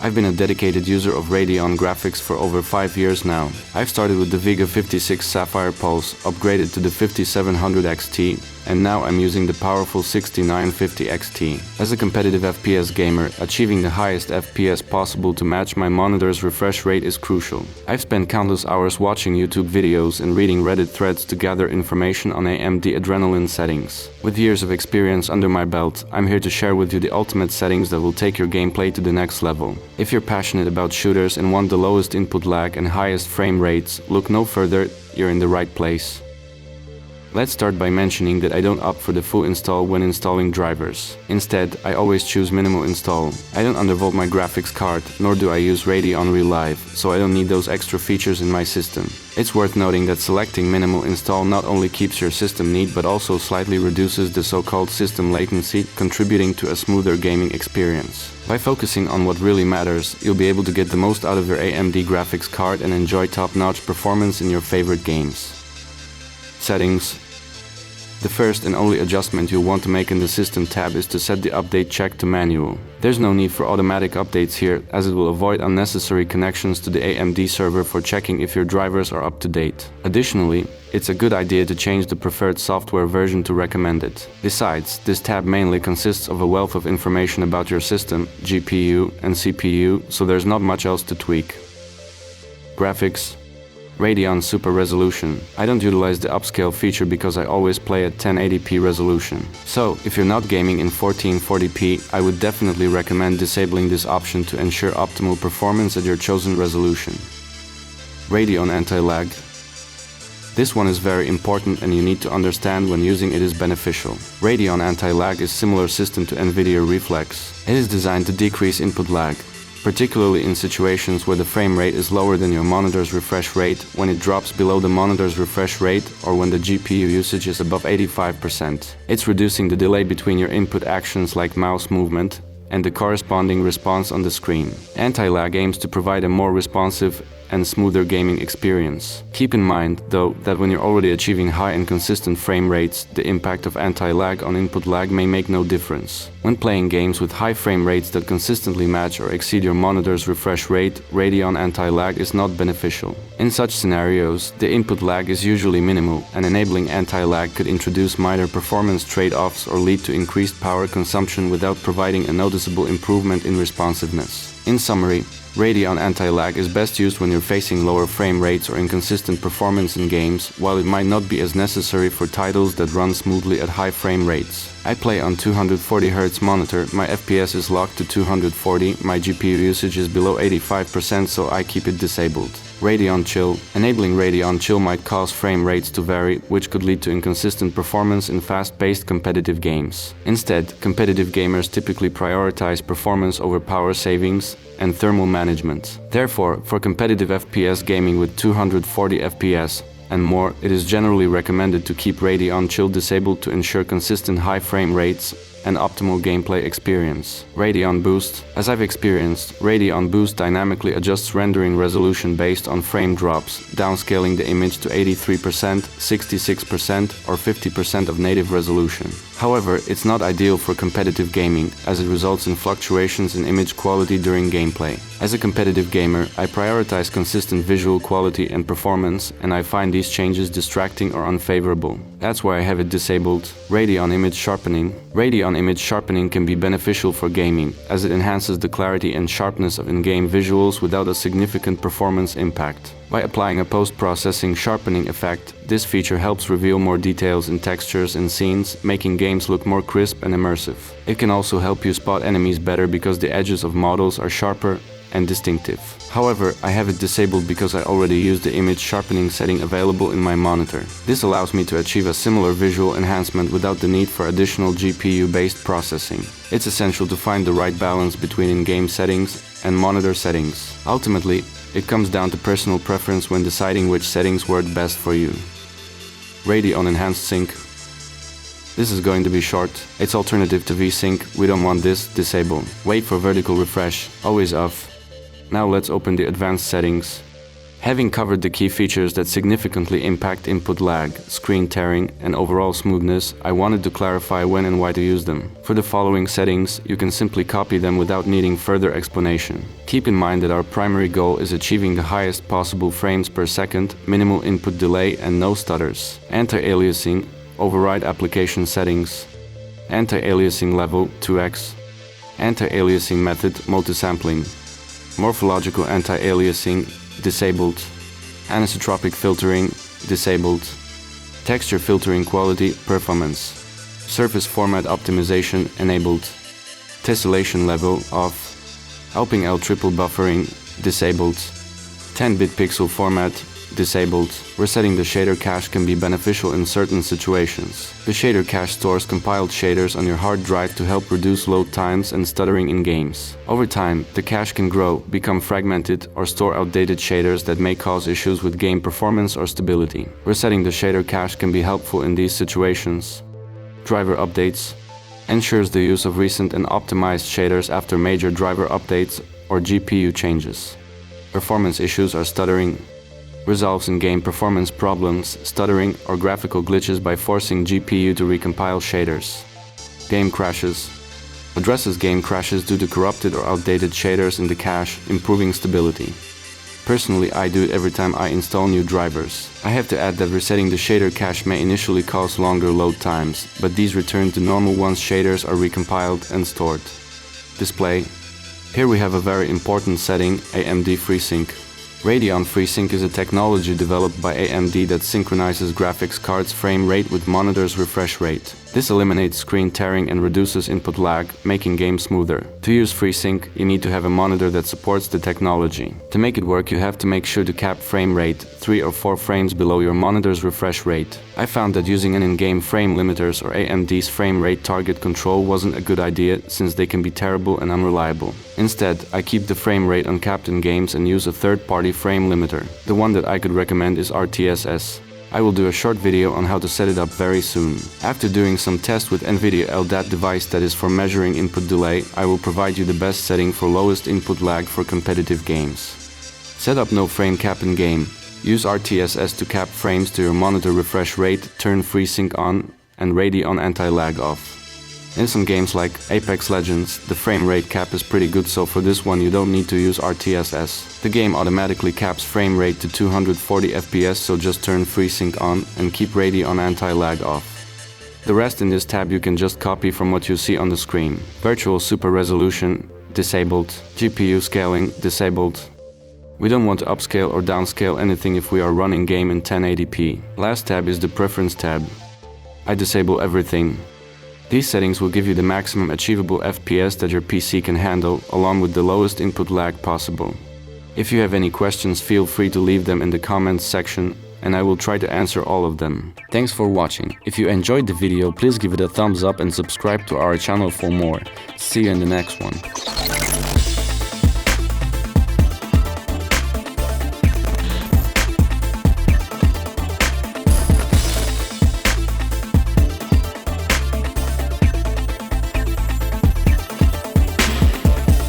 I've been a dedicated user of Radeon graphics for over 5 years now. I've started with the Vega 56 Sapphire Pulse, upgraded to the 5700 XT, and now I'm using the powerful 6950 XT. As a competitive FPS gamer, achieving the highest FPS possible to match my monitor's refresh rate is crucial. I've spent countless hours watching YouTube videos and reading Reddit threads to gather information on AMD Adrenaline settings. With years of experience under my belt, I'm here to share with you the ultimate settings that will take your gameplay to the next level. If you're passionate about shooters and want the lowest input lag and highest frame rates, look no further, you're in the right place. Let's start by mentioning that I don't opt for the full install when installing drivers. Instead, I always choose minimal install. I don't undervolt my graphics card, nor do I use Radeon Relive, so I don't need those extra features in my system. It's worth noting that selecting minimal install not only keeps your system neat but also slightly reduces the so-called system latency, contributing to a smoother gaming experience. By focusing on what really matters, you'll be able to get the most out of your AMD graphics card and enjoy top-notch performance in your favorite games. Settings. The first and only adjustment you'll want to make in the System tab is to set the update check to manual. There's no need for automatic updates here, as it will avoid unnecessary connections to the AMD server for checking if your drivers are up to date. Additionally, it's a good idea to change the preferred software version to recommended. Besides, this tab mainly consists of a wealth of information about your system, GPU and CPU, so there's not much else to tweak. Graphics. Radeon Super Resolution. I don't utilize the upscale feature because I always play at 1080p resolution. So, if you're not gaming in 1440p, I would definitely recommend disabling this option to ensure optimal performance at your chosen resolution. Radeon Anti-Lag. This one is very important and you need to understand when using it is beneficial. Radeon Anti-Lag is similar system to NVIDIA Reflex. It is designed to decrease input lag, particularly in situations where the frame rate is lower than your monitor's refresh rate, when it drops below the monitor's refresh rate, or when the GPU usage is above 85%. It's reducing the delay between your input actions like mouse movement and the corresponding response on the screen. Anti-lag aims to provide a more responsive and smoother gaming experience. Keep in mind, though, that when you're already achieving high and consistent frame rates, the impact of anti-lag on input lag may make no difference. When playing games with high frame rates that consistently match or exceed your monitor's refresh rate, Radeon Anti-Lag is not beneficial. In such scenarios, the input lag is usually minimal, and enabling anti-lag could introduce minor performance trade-offs or lead to increased power consumption without providing a noticeable improvement in responsiveness. In summary, Radeon Anti-Lag is best used when you're facing lower frame rates or inconsistent performance in games, while it might not be as necessary for titles that run smoothly at high frame rates. I play on 240Hz monitor, my FPS is locked to 240, my GPU usage is below 85%, so I keep it disabled. Radeon Chill. Enabling Radeon Chill might cause frame rates to vary, which could lead to inconsistent performance in fast-paced competitive games. Instead, competitive gamers typically prioritize performance over power savings and thermal management. Therefore, for competitive FPS gaming with 240 FPS and more, it is generally recommended to keep Radeon Chill disabled to ensure consistent high frame rates and optimal gameplay experience. Radeon Boost. As I've experienced, Radeon Boost dynamically adjusts rendering resolution based on frame drops, downscaling the image to 83%, 66%, or 50% of native resolution. However, it's not ideal for competitive gaming, as it results in fluctuations in image quality during gameplay. As a competitive gamer, I prioritize consistent visual quality and performance, and I find these changes distracting or unfavorable. That's why I have it disabled. Radeon Image Sharpening. Radeon Image Sharpening can be beneficial for gaming, as it enhances the clarity and sharpness of in-game visuals without a significant performance impact. By applying a post-processing sharpening effect, this feature helps reveal more details in textures and scenes, making games look more crisp and immersive. It can also help you spot enemies better because the edges of models are sharper and distinctive. However, I have it disabled because I already use the image sharpening setting available in my monitor. This allows me to achieve a similar visual enhancement without the need for additional GPU-based processing. It's essential to find the right balance between in-game settings and monitor settings. Ultimately, it comes down to personal preference when deciding which settings work best for you. Radeon Enhanced Sync. This is going to be short. It's alternative to VSync. We don't want this. Disable. Wait for vertical refresh. Always off. Now let's open the advanced settings. Having covered the key features that significantly impact input lag, screen tearing, and overall smoothness, I wanted to clarify when and why to use them. For the following settings, you can simply copy them without needing further explanation. Keep in mind that our primary goal is achieving the highest possible frames per second, minimal input delay, and no stutters. Anti-aliasing, override application settings. Anti-aliasing level 2x. Anti-aliasing method multisampling. Morphological anti-aliasing disabled. Anisotropic filtering disabled. Texture filtering quality performance. Surface format optimization enabled. Tessellation level off. Helping L triple buffering disabled. 10-bit pixel format disabled. Resetting the shader cache can be beneficial in certain situations. The shader cache stores compiled shaders on your hard drive to help reduce load times and stuttering in games. Over time, the cache can grow, become fragmented, or store outdated shaders that may cause issues with game performance or stability. Resetting the shader cache can be helpful in these situations. Driver updates ensures the use of recent and optimized shaders after major driver updates or GPU changes. Performance issues are stuttering. Resolves in-game performance problems, stuttering, or graphical glitches by forcing GPU to recompile shaders. Game crashes. Addresses game crashes due to corrupted or outdated shaders in the cache, improving stability. Personally, I do it every time I install new drivers. I have to add that resetting the shader cache may initially cause longer load times, but these return to normal once shaders are recompiled and stored. Display. Here we have a very important setting, AMD FreeSync. Radeon FreeSync is a technology developed by AMD that synchronizes graphics cards' frame rate with monitor's refresh rate. This eliminates screen tearing and reduces input lag, making games smoother. To use FreeSync, you need to have a monitor that supports the technology. To make it work, you have to make sure to cap frame rate 3 or 4 frames below your monitor's refresh rate. I found that using an in-game frame limiters or AMD's frame rate target control wasn't a good idea since they can be terrible and unreliable. Instead, I keep the frame rate uncapped in games and use a third-party frame limiter. The one that I could recommend is RTSS. I will do a short video on how to set it up very soon. After doing some tests with NVIDIA LDAT device that is for measuring input delay, I will provide you the best setting for lowest input lag for competitive games. Set up no frame cap in game. Use RTSS to cap frames to your monitor refresh rate, turn FreeSync on, and Radeon Anti-Lag off. In some games like Apex Legends, the frame rate cap is pretty good, so for this one you don't need to use RTSS. The game automatically caps frame rate to 240 FPS, so just turn FreeSync on and keep Radeon Anti-Lag off. The rest in this tab you can just copy from what you see on the screen. Virtual Super Resolution disabled. GPU scaling disabled. We don't want to upscale or downscale anything if we are running game in 1080p. Last tab is the Preference tab. I disable everything. These settings will give you the maximum achievable FPS that your PC can handle, along with the lowest input lag possible. If you have any questions, feel free to leave them in the comments section, and I will try to answer all of them. Thanks for watching. If you enjoyed the video, please give it a thumbs up and subscribe to our channel for more. See you in the next one.